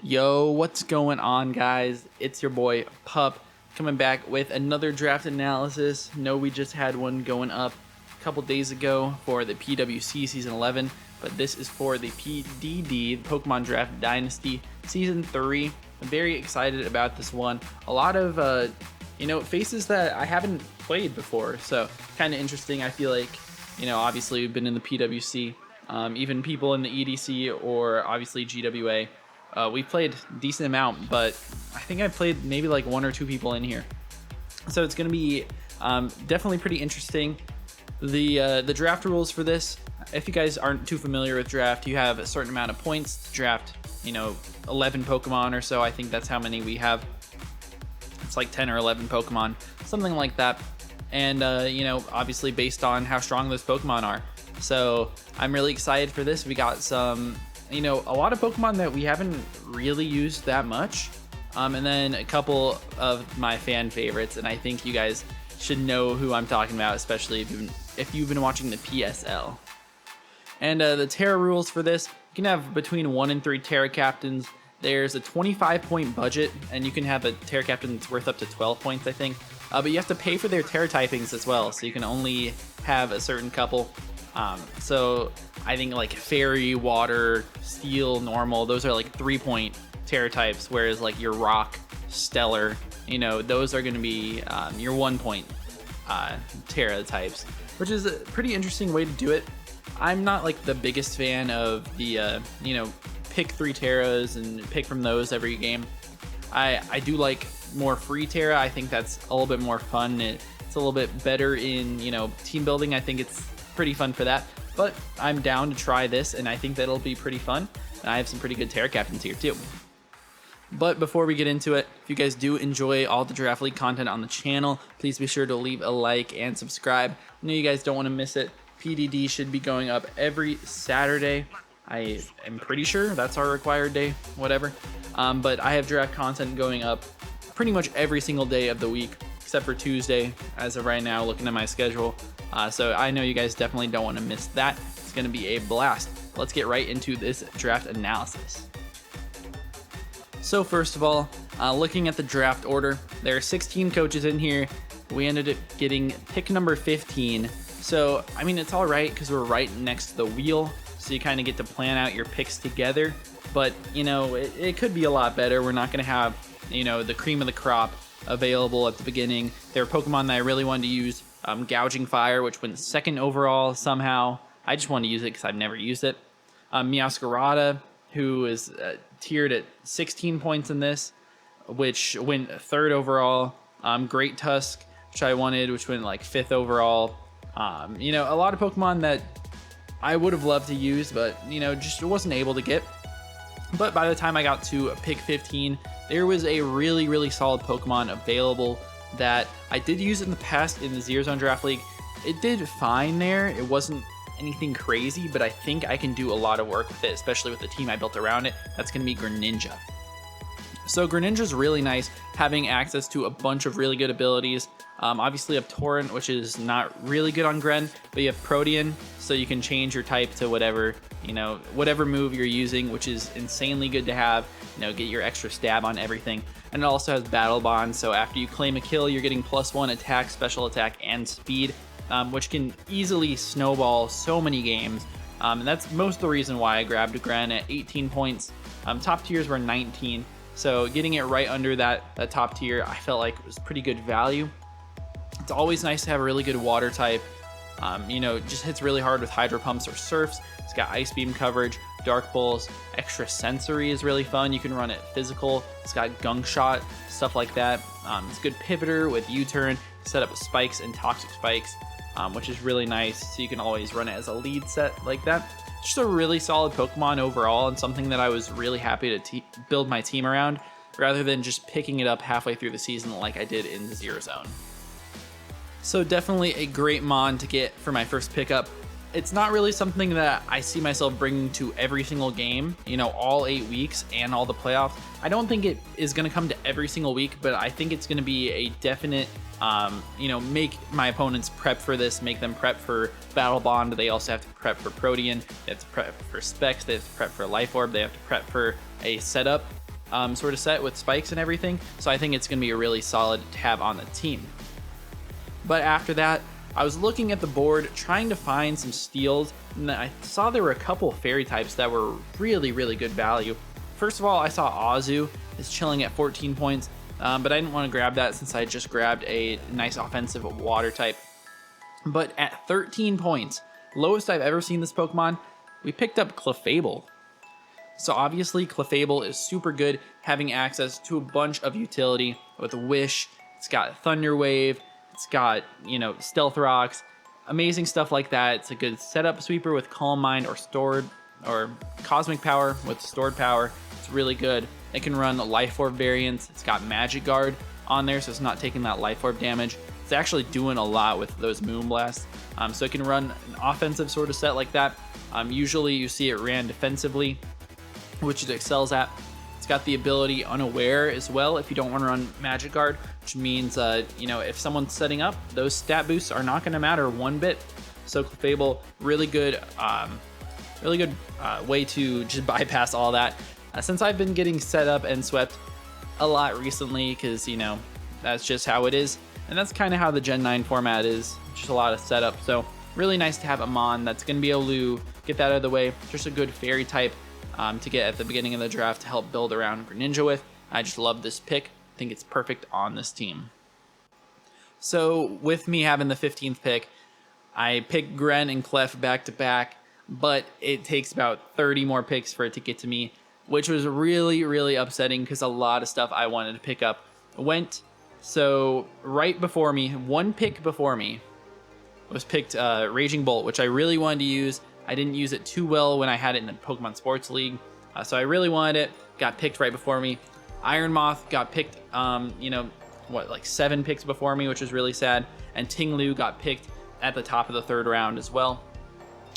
Yo, what's going on, guys? It's your boy Pup coming back with another draft analysis. No, we just had one going up a couple days ago for the PWC Season 11, but this is for the PDD Pokemon Draft Dynasty Season 3. I'm very excited about this one. A lot of faces that I haven't played before, so kind of interesting. I feel like, obviously we've been in the PWC, even people in the EDC or obviously GWA. We played a decent amount, but I think I played maybe like one or two people in here. So it's going to be definitely pretty interesting. The draft rules for this, if you guys aren't too familiar with draft, you have a certain amount of points to draft, 11 Pokemon or so. I think that's how many we have. It's like 10 or 11 Pokemon, something like that. And, obviously based on how strong those Pokemon are. So I'm really excited for this. We got some... a lot of Pokemon that we haven't really used that much, and then a couple of my fan favorites, and I think you guys should know who I'm talking about, especially if you've been watching the PSL. And the Terra rules for this, you can have between 1 and 3 Terra Captains. There's a 25-point budget, and you can have a Terra Captain that's worth up to 12 points, I think, but you have to pay for their Terra typings as well, so you can only have a certain couple. So I think like Fairy, Water, Steel, Normal, those are like 3-point Terra types, whereas like your Rock, Stellar, those are going to be your 1-point Terra types, which is a pretty interesting way to do it. I'm not like the biggest fan of the, pick 3 Terras and pick from those every game. I do like more free Terra. I think that's a little bit more fun. It's a little bit better in, team building. I think it's pretty fun for that, but I'm down to try this, and I think that'll be pretty fun. And I have some pretty good Terra Captains here too. But before we get into it, if you guys do enjoy all the Draft League content on the channel, please be sure to leave a like and subscribe. I know you guys don't want to miss it. PDD should be going up every Saturday. I am pretty sure that's our required day, whatever. But I have draft content going up pretty much every single day of the week, except for Tuesday, as of right now, looking at my schedule. So I know you guys definitely don't want to miss that. It's going to be a blast. Let's get right into this draft analysis. So first of all, looking at the draft order, there are 16 coaches in here. We ended up getting pick number 15. So, I mean, it's all right because we're right next to the wheel. So you kind of get to plan out your picks together. But, it could be a lot better. We're not going to have, the cream of the crop available at the beginning. There are Pokemon that I really wanted to use. Gouging Fire, which went 2nd overall somehow. I just wanted to use it because I've never used it. Meowscarada, who is tiered at 16 points in this, which went 3rd overall. Great Tusk, which I wanted, which went like 5th overall. A lot of Pokemon that I would have loved to use, but, just wasn't able to get. But by the time I got to pick 15, there was a really, really solid Pokemon available that I did use in the past in the Zero Zone Draft League. It did fine there. It wasn't anything crazy, but I think I can do a lot of work with it, especially with the team I built around it. That's going to be Greninja. So Greninja's really nice, having access to a bunch of really good abilities. Obviously you have Torrent, which is not really good on Gren, but you have Protean, so you can change your type to whatever move you're using, which is insanely good to have. Get your extra stab on everything. And it also has Battle Bond, so after you claim a kill, you're getting +1 attack, special attack, and speed, which can easily snowball so many games. And that's most of the reason why I grabbed Gren at 18 points. Top tiers were 19, so getting it right under that top tier, I felt like it was pretty good value. It's always nice to have a really good water type. Just hits really hard with Hydro Pumps or Surfs. It's got Ice Beam coverage, Dark Pulse, Extra Sensory is really fun. You can run it physical. It's got Gunk Shot, stuff like that. It's a good pivoter with U-Turn, set up Spikes and Toxic Spikes, which is really nice. So you can always run it as a lead set like that. Just a really solid Pokemon overall, and something that I was really happy to build my team around, rather than just picking it up halfway through the season like I did in the Zero Zone. So definitely a great mon to get for my first pickup. It's not really something that I see myself bringing to every single game, all 8 weeks and all the playoffs. I don't think it is going to come to every single week, but I think it's going to be a definite, make my opponents prep for this, make them prep for Battle Bond. They also have to prep for Protean. They have to prep for Specs. They have to prep for Life Orb. They have to prep for a setup. sort of set with spikes and everything. So I think it's going to be a really solid to have on the team. But after that, I was looking at the board trying to find some steals, and I saw there were a couple fairy types that were really, really good value. First of all, I saw Azu is chilling at 14 points, but I didn't want to grab that since I just grabbed a nice offensive water type. But at 13 points, lowest I've ever seen this Pokemon, we picked up Clefable. So obviously Clefable is super good, having access to a bunch of utility with Wish. It's got Thunder Wave, it's got, Stealth Rocks, amazing stuff like that. It's a good setup sweeper with Calm Mind or Cosmic Power with Stored Power. It's really good. It can run Life Orb variants. It's got Magic Guard on there, so it's not taking that Life Orb damage. It's actually doing a lot with those Moonblasts. So it can run an offensive sort of set like that. Usually you see it ran defensively, which it excels at. It's got the ability Unaware as well if you don't want to run Magic Guard, which means, if someone's setting up, those stat boosts are not going to matter one bit. So Clefable, really good way to just bypass all that. Since I've been getting set up and swept a lot recently, because, that's just how it is. And that's kind of how the Gen 9 format is, just a lot of setup. So really nice to have a Mon that's going to be able to get that out of the way. Just a good fairy type to get at the beginning of the draft to help build around Greninja with. I just love this pick. I think it's perfect on this team. So with me having the 15th pick, I picked Gren and Clef back to back, but it takes about 30 more picks for it to get to me, which was really, really upsetting because a lot of stuff I wanted to pick up went. So right before me, one pick before me, was picked Raging Bolt, which I really wanted to use. I didn't use it too well when I had it in the Pokemon Sports League, so I really wanted it. Got picked right before me. Iron Moth got picked, 7 picks before me, which was really sad. And Ting-Lu got picked at the top of the 3rd round as well.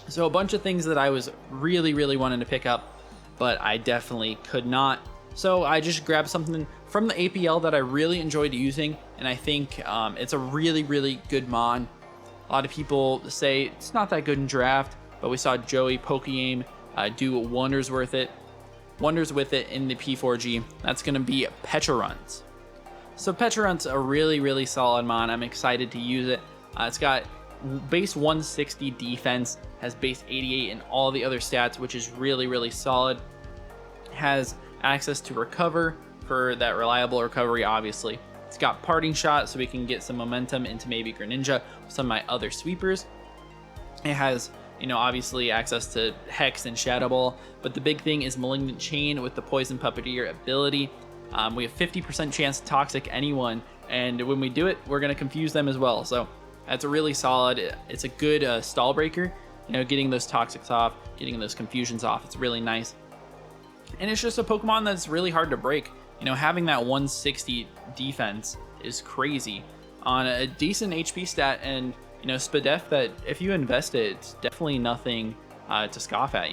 So a bunch of things that I was really, really wanting to pick up, but I definitely could not. So I just grabbed something from the APL that I really enjoyed using, and I think it's a really, really good Mon. A lot of people say it's not that good in draft, but we saw Joey Pokeaim do wonders with it in the P4G. That's going to be Pecharunt. So Pecharunt's a really, really solid Mon. I'm excited to use it. It's got base 160 defense, has base 88 in all the other stats, which is really, really solid. Has access to Recover for that reliable recovery, obviously. It's got Parting Shot, so we can get some momentum into maybe Greninja with some of my other sweepers. It has, obviously access to Hex and Shadow Ball, but the big thing is Malignant Chain with the Poison Puppeteer ability. We have 50% chance to Toxic anyone, and when we do it, we're going to confuse them as well. So that's a really solid, it's a good stall breaker, getting those Toxics off, getting those Confusions off. It's really nice. And it's just a Pokemon that's really hard to break. Having that 160 defense is crazy on a decent HP stat, and Spadef that if you invest it, it's definitely nothing to scoff at,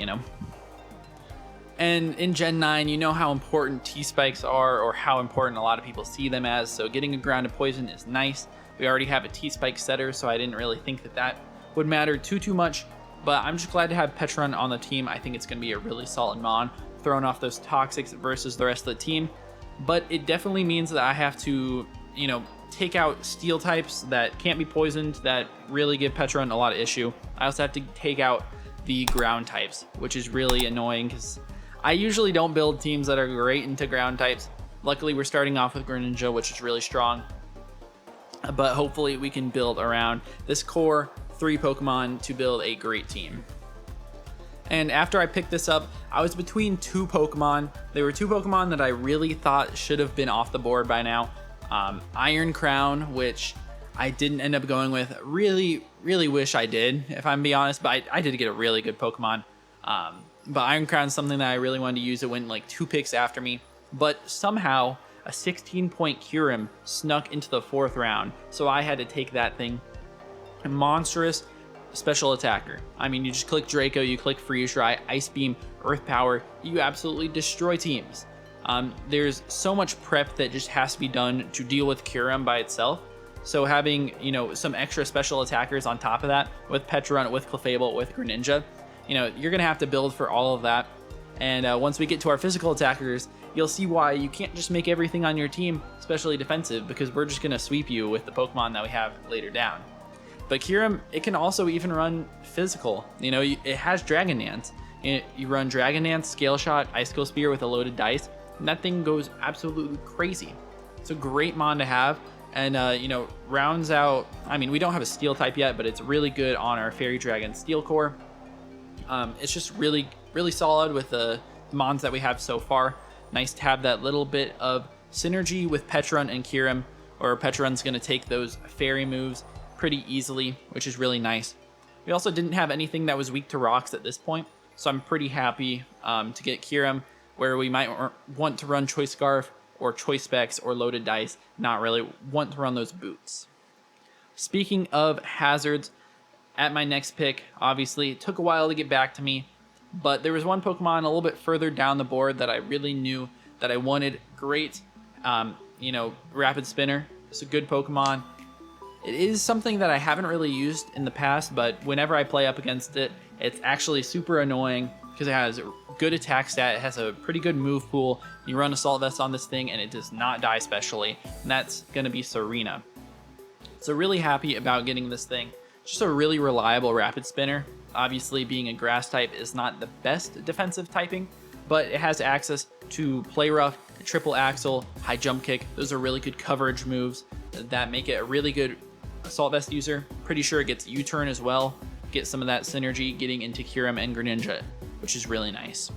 And in Gen 9, you know how important T-Spikes are, or how important a lot of people see them as, so getting a Grounded Poison is nice. We already have a T-Spike setter, so I didn't really think that would matter too much, but I'm just glad to have Pecharunt on the team. I think it's going to be a really solid Mon, throwing off those Toxics versus the rest of the team. But it definitely means that I have to, take out Steel types that can't be poisoned, that really give Pecharunt a lot of issue. I also have to take out the ground types, which is really annoying because I usually don't build teams that are great into ground types. Luckily, we're starting off with Greninja, which is really strong. But hopefully we can build around this core 3 Pokemon to build a great team. And after I picked this up, I was between 2 Pokemon. There were 2 Pokemon that I really thought should have been off the board by now. Iron Crown, which I didn't end up going with. Really, really wish I did, if I'm being honest, but I did get a really good Pokemon. But Iron Crown is something that I really wanted to use. It went like 2 picks after me, but somehow a 16-point Kyurem snuck into the 4th round, so I had to take that thing. Monstrous special attacker. I mean, you just click Draco, you click Freeze Dry, Ice Beam, Earth Power, you absolutely destroy teams. There's so much prep that just has to be done to deal with Kyurem by itself. So having, some extra special attackers on top of that with Pecharunt, with Clefable, with Greninja, you're going to have to build for all of that. And once we get to our physical attackers, you'll see why you can't just make everything on your team especially defensive, because we're just going to sweep you with the Pokemon that we have later down. But Kyurem, it can also even run physical. You know, it has Dragon Dance. You run Dragon Dance, Scale Shot, Icicle Spear with a loaded dice, and that thing goes absolutely crazy. It's a great mon to have, and you know, rounds out. I mean, we don't have a Steel type yet, but it's really good on our Fairy Dragon Steel Core. It's just really solid with the mons that we have so far. Nice to have that little bit of synergy with Petrun and Kyurem, or Petrun's going to take those fairy moves pretty easily, which is really nice. We also didn't have anything that was weak to rocks at this point, so I'm pretty happy to get Kyurem, where we might want to run Choice Scarf or Choice Specs or Loaded Dice, not really want to run those boots. Speaking of hazards, at my next pick, obviously, it took a while to get back to me, but there was one Pokemon a little bit further down the board that I really knew that I wanted. Great, you know, Rapid Spinner. It's a good Pokemon. It is something that I haven't really used in the past, but whenever I play up against it, it's actually super annoying because it has good attack stat, it has a pretty good move pool. You run Assault Vest on this thing and it does not die specially, and that's going to be Serena. So really happy about getting this thing. Just a really reliable Rapid Spinner. Obviously, being a grass type is not the best defensive typing, but it has access to Play Rough, Triple Axle, High Jump Kick. Those are really good coverage moves that make it a really good Assault Vest user. Pretty sure it gets U-Turn as well. Get some of that synergy getting into Kyurem and Greninja, which is really nice.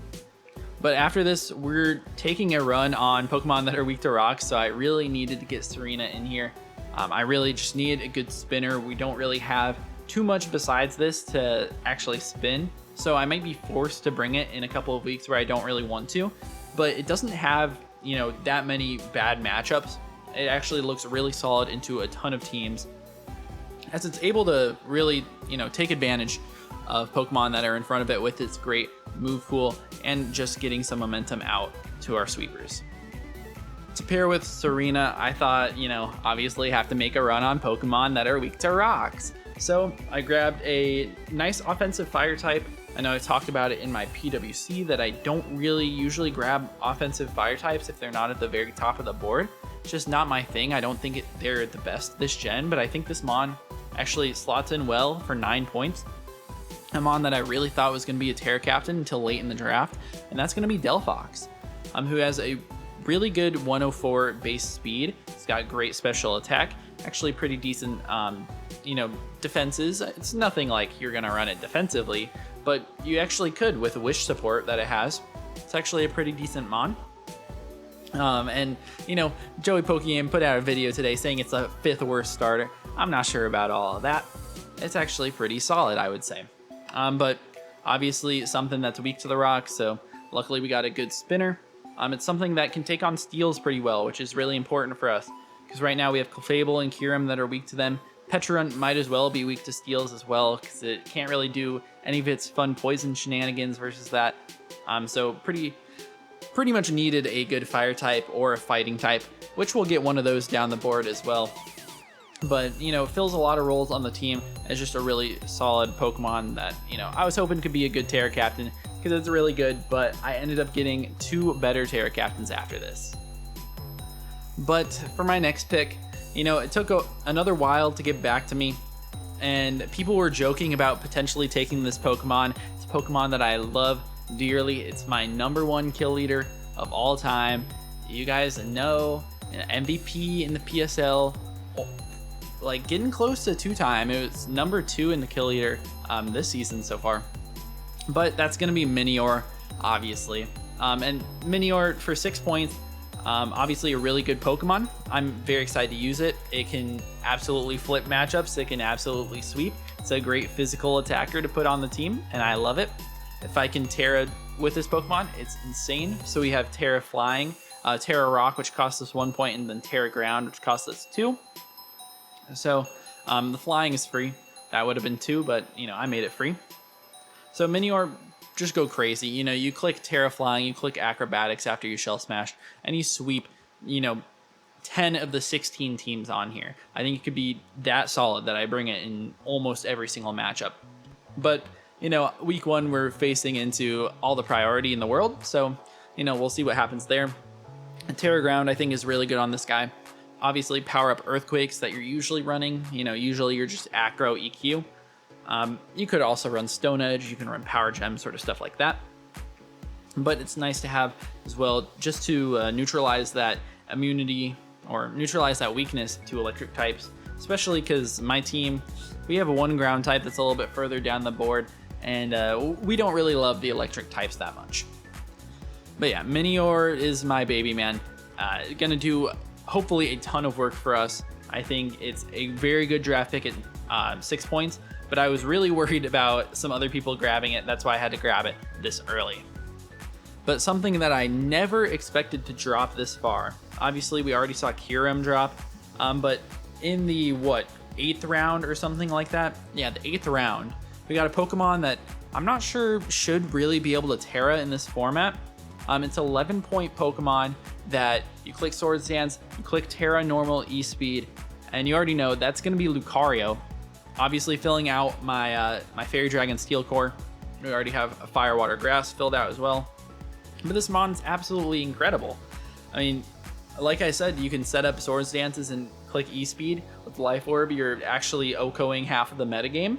But after this, we're taking a run on Pokemon that are weak to rocks, so I really needed to get Serena in here. I really just need a good spinner. We don't really have too much besides this to actually spin, so I might be forced to bring it in a couple of weeks where I don't really want to, but it doesn't have, you know, that many bad matchups. It actually looks really solid into a ton of teams, as it's able to really, you know, take advantage of Pokemon that are in front of it with its great move pool and just getting some momentum out to our sweepers. To pair with Serena, I thought, you know, obviously have to make a run on Pokemon that are weak to rocks. So I grabbed a nice offensive fire type. I know I talked about it in my PWC that I don't really usually grab offensive fire types if they're not at the very top of the board. It's just not my thing. I don't think they're the best this gen, but I think this mon actually slots in well for 9 points. A mon that I really thought was going to be a Terra Captain until late in the draft, and that's going to be Delphox, who has a really good 104 base speed. It's got great special attack, actually pretty decent, you know, defenses. It's nothing like you're going to run it defensively, but you actually could with wish support that it has. It's actually a pretty decent mon. And, you know, Joey Pokemon put out a video today saying it's a 5th worst starter. I'm not sure about all of that. It's actually pretty solid, I would say. But obviously something that's weak to the rocks, so luckily we got a good spinner. It's something that can take on steals pretty well, which is really important for us, because right now we have Clefable and Kyurem that are weak to them. Petrun might as well be weak to steals as well, because it can't really do any of its fun poison shenanigans versus that. So pretty much needed a good fire type or a fighting type, which we'll get one of those down the board as well. But, you know, it fills a lot of roles on the team as just a really solid Pokemon that, you know, I was hoping could be a good Terra Captain because it's really good, but I ended up getting 2 better Terra Captains after this. But for my next pick, you know, it took another while to get back to me, and people were joking about potentially taking this Pokemon. It's a Pokemon that I love dearly. It's my #1 kill leader of all time. You guys know, an MVP in the PSL, like getting close to 2-time. It was #2 in the kill leader this season so far. But that's going to be Minior, obviously. And Minior for 6 points, obviously a really good Pokemon. I'm very excited to use it. It can absolutely flip matchups. It can absolutely sweep. It's a great physical attacker to put on the team, and I love it. If I can Terra with this Pokemon, it's insane. So we have Terra Flying, Terra Rock, which costs us 1 point, and then Terra Ground, which costs us 2. So the Flying is free. That would have been 2, but, you know, I made it free. So Minior, just go crazy. You know, you click Terra Flying, you click Acrobatics after you Shell Smash, and you sweep, you know, 10 of the 16 teams on here. I think it could be that solid that I bring it in almost every single matchup. But, you know, week 1, we're facing into all the priority in the world, so, you know, we'll see what happens there. Terra Ground, I think, is really good on this guy. Obviously, power up Earthquakes that you're usually running. Usually you're just Acro EQ. You could also run Stone Edge. You can run Power Gem, sort of stuff like that. But it's nice to have as well, just to neutralize that immunity or neutralize that weakness to electric types. Especially because my team, we have a 1 ground type that's a little bit further down the board, and we don't really love the electric types that much. But yeah, Minior is my baby, man. Gonna do hopefully a ton of work for us. I think it's a very good draft pick at 6 points, but I was really worried about some other people grabbing it. That's why I had to grab it this early. But something that I never expected to drop this far. Obviously, we already saw Kyurem drop, but in the 8th round or something like that? Yeah, the 8th round, we got a Pokemon that I'm not sure should really be able to Terra in this format. It's an 11-point Pokemon that you click Swords Dance, you click Terra Normal E-Speed, and you already know that's going to be Lucario. Obviously filling out my Fairy Dragon Steel Core. We already have a Fire Water Grass filled out as well. But this mon's absolutely incredible. I mean, like I said, you can set up Swords Dances and click E-Speed. With Life Orb, you're actually OHKOing half of the metagame.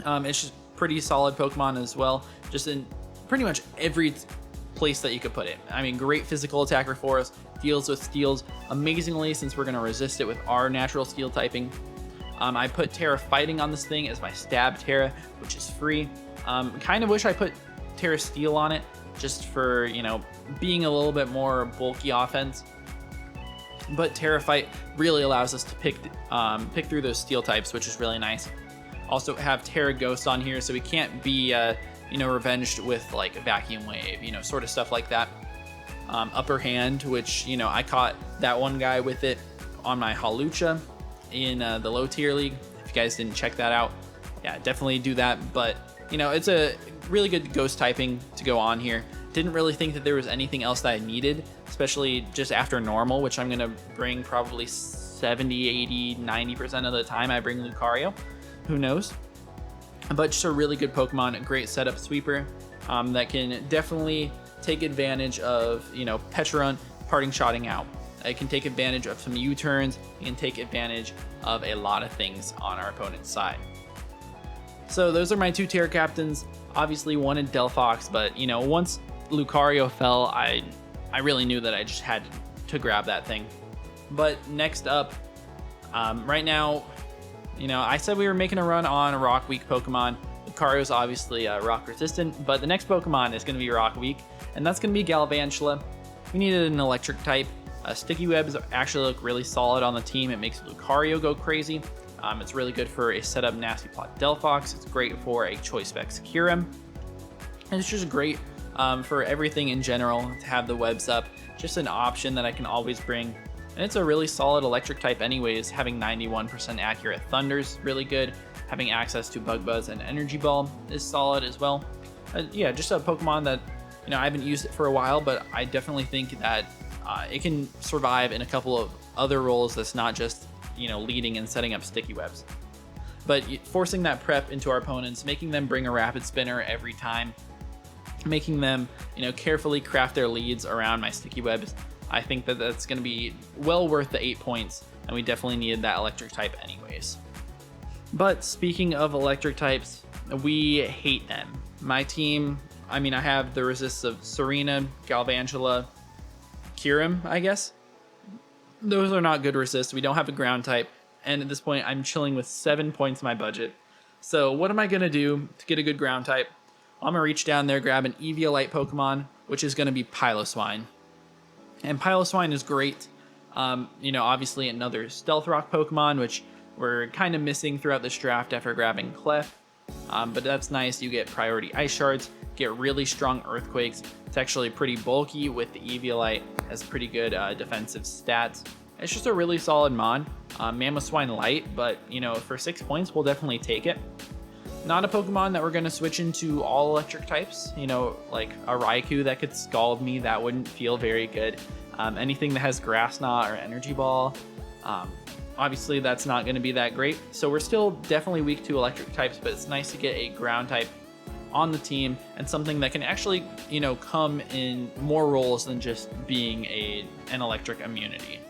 It's just pretty solid Pokemon as well, just in pretty much every place that you could put it. I mean, great physical attacker for us, deals with steals amazingly since we're going to resist it with our natural steel typing. I put Terra Fighting on this thing as my stab Terra, which is free. Kind of wish I put Terra Steel on it, just for, being a little bit more bulky offense. But Terra Fight really allows us to pick through those steel types, which is really nice. Also have Terra Ghost on here, so we can't be revenged with like a Vacuum Wave, sort of stuff like that. Upper Hand, which I caught that one guy with it on my Hawlucha in the low tier league. If you guys didn't check that out, yeah, definitely do that. But it's a really good ghost typing to go on here. Didn't really think that there was anything else that I needed, especially just after normal, which I'm gonna bring probably 70, 80, 90% of the time I bring Lucario. Who knows? But just a really good Pokemon, a great setup sweeper that can definitely take advantage of, Pecharunt parting shotting out. It can take advantage of some U-turns, it can take advantage of a lot of things on our opponent's side. So those are my 2 Terra Captains. Obviously wanted Delphox, but once Lucario fell, I really knew that I just had to grab that thing. But next up, right now, I said we were making a run on a Rock Weak Pokemon. Lucario's obviously Rock Resistant, but the next Pokemon is going to be Rock Weak, and that's going to be Galvantula. We needed an Electric type. Sticky Webs actually look really solid on the team. It makes Lucario go crazy. It's really good for a setup Nasty Plot Delphox. It's great for a Choice Specs Kyurem. And it's just great for everything in general to have the webs up. Just an option that I can always bring. And it's a really solid electric type anyways. Having 91% accurate Thunder's really good. Having access to Bug Buzz and Energy Ball is solid as well. Yeah, just a Pokemon that, I haven't used it for a while, but I definitely think that it can survive in a couple of other roles that's not just, leading and setting up sticky webs. But forcing that prep into our opponents, making them bring a Rapid Spinner every time, making them, carefully craft their leads around my sticky webs, I think that that's going to be well worth the 8 points, and we definitely needed that electric type anyways. But speaking of electric types, we hate them. My team, I have the resists of Serena, Galvantula, Kyurem, I guess. Those are not good resists. We don't have a ground type, and at this point I'm chilling with 7 points in my budget. So what am I going to do to get a good ground type? I'm going to reach down there, grab an Eviolite Pokemon, which is going to be Piloswine. And Piloswine is great. Obviously another Stealth Rock Pokemon, which we're kind of missing throughout this draft after grabbing Clef. But that's nice. You get priority Ice Shards, get really strong Earthquakes. It's actually pretty bulky with the Eviolite, has pretty good defensive stats. It's just a really solid mon. Mamoswine Light, but for 6 points, we'll definitely take it. Not a Pokemon that we're going to switch into all electric types. Like a Raikou that could Scald me, that wouldn't feel very good. Anything that has Grass Knot or Energy Ball, obviously that's not going to be that great. So we're still definitely weak to electric types, but it's nice to get a ground type on the team and something that can actually, come in more roles than just being an electric immunity.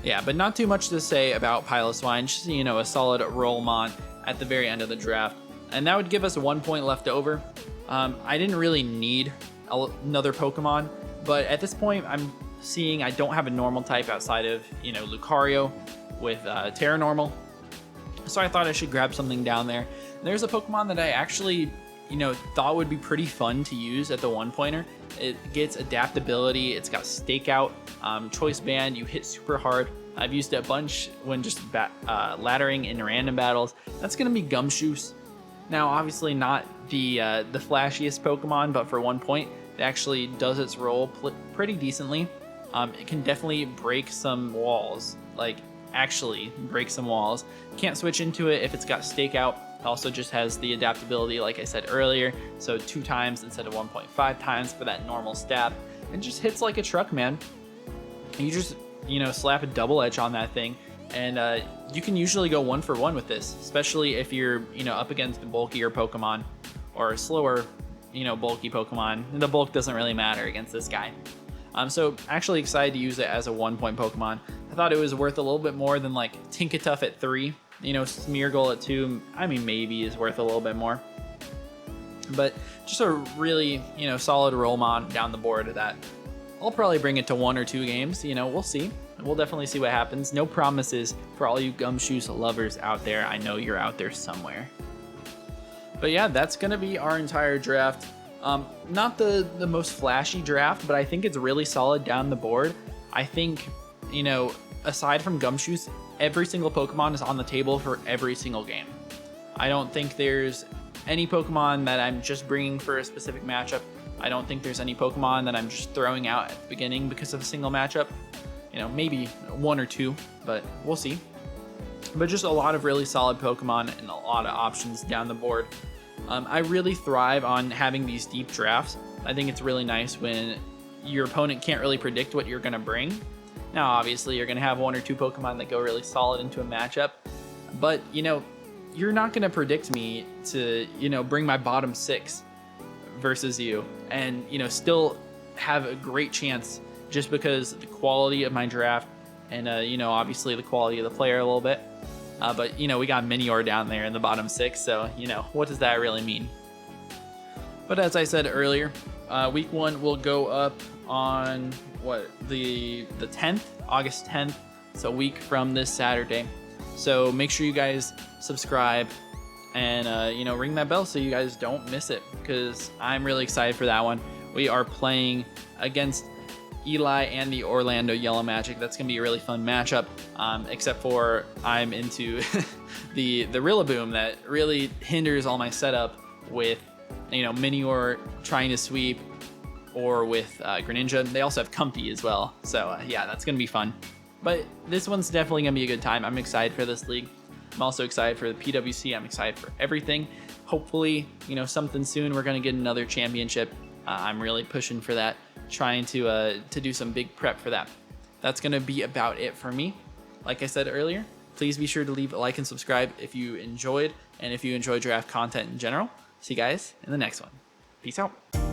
Yeah, but not too much to say about Piloswine, just, a solid Rollmont at the very end of the draft. And that would give us 1 point left over. I didn't really need another Pokemon, but at this point I'm seeing I don't have a normal type outside of, Lucario with Terra Normal. So I thought I should grab something down there. There's a Pokemon that I actually, thought would be pretty fun to use at the 1-pointer. It gets adaptability, it's got Stakeout, Choice Band, you hit super hard. I've used it a bunch when just laddering in random battles. That's going to be Gumshoos. Now, obviously not the flashiest Pokemon, but for 1 point, it actually does its role pretty decently. It can definitely break some walls, actually break some walls. Can't switch into it if it's got Stakeout. It also just has the adaptability, like I said earlier, so 2 times instead of 1.5 times for that normal stab. It just hits like a truck, man. You just, slap a double edge on that thing, and you can usually go 1 for 1 with this, especially if you're, up against the bulkier Pokemon or slower, bulky Pokemon. The bulk doesn't really matter against this guy. So actually excited to use it as a 1-point Pokemon. I thought it was worth a little bit more than like Tinkatuff at 3. Smeargle at 2, maybe is worth a little bit more. But just a really, solid Rollmon down the board of that. I'll probably bring it to 1 or 2 games, we'll see. We'll definitely see what happens. No promises for all you Gumshoos lovers out there. I know you're out there somewhere. But yeah, that's going to be our entire draft. Not the most flashy draft, but I think it's really solid down the board. I think, aside from Gumshoos, every single Pokemon is on the table for every single game. I don't think there's any Pokemon that I'm just bringing for a specific matchup. I don't think there's any Pokemon that I'm just throwing out at the beginning because of a single matchup. Maybe 1 or 2, but we'll see. But just a lot of really solid Pokemon and a lot of options down the board. I really thrive on having these deep drafts. I think it's really nice when your opponent can't really predict what you're going to bring. Now, obviously, you're going to have 1 or 2 Pokemon that go really solid into a matchup, but, you're not going to predict me to, bring my bottom 6 versus you and, still have a great chance just because the quality of my draft and, obviously the quality of the player a little bit. But, we got Minior down there in the bottom 6, so, what does that really mean? But as I said earlier, week 1 will go up on, the 10th, August 10th, so a week from this Saturday. So make sure you guys subscribe and, ring that bell so you guys don't miss it, because I'm really excited for that one. We are playing against Eli and the Orlando Yellow Magic. That's going to be a really fun matchup, except for I'm into the Rillaboom that really hinders all my setup with, Minior trying to sweep or with Greninja. They also have Comfy as well. So, yeah, that's going to be fun. But this one's definitely going to be a good time. I'm excited for this league. I'm also excited for the PWC. I'm excited for everything. Hopefully, something soon we're going to get another championship. I'm really pushing for that, trying to do some big prep for that. That's going to be about it for me. Like I said earlier, please be sure to leave a like and subscribe if you enjoyed, and if you enjoy draft content in general. See you guys in the next one. Peace out.